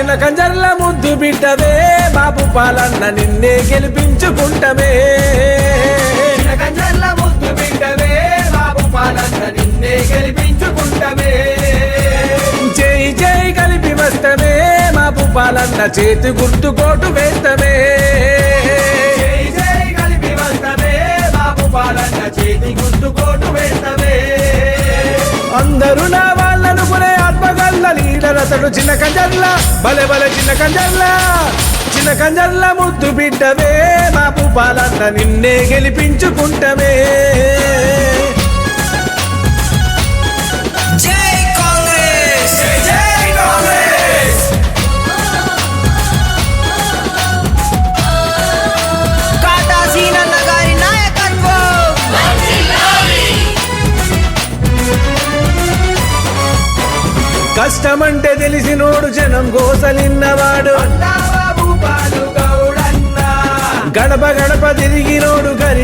చిలకంజర్ల ముద్దు బిడ్డవే బాబు పాలన్న నిన్నే గెలిపించుకుంటమే చిలకంజర్ల ముద్దు బిడ్డవే బాబు పాలన్న నిన్నే గెలిపించుకుంటమే జై జై కలిపి వస్తమే బాబు పాలన్న చేతి గుర్తు కోటు వేస్తమే జై జై కలిపి వస్తమే బాబు పాలన్న చేతి గుర్తు కోటు వేస్తమే అందరూ నా వాళ్ళనుకునే ఆత్మగల్ల లీడర్ అతడు చిలకంజర్ల బలె బలె చిలకంజర్ల ముద్దు బిడ్డవే బాబు పాలన్న నిన్నే గెలిపించుకుంటమే జై కాంగ్రెస్ జై కాంగ్రెస్ కాటా సీనన్న గారి నాయకత్వం కష్టమంటే తెలిసినోడు జనం గోసలిన్నవాడు బాబు పాలు గౌడన్న గడప గడప తిరిగినోడు గరి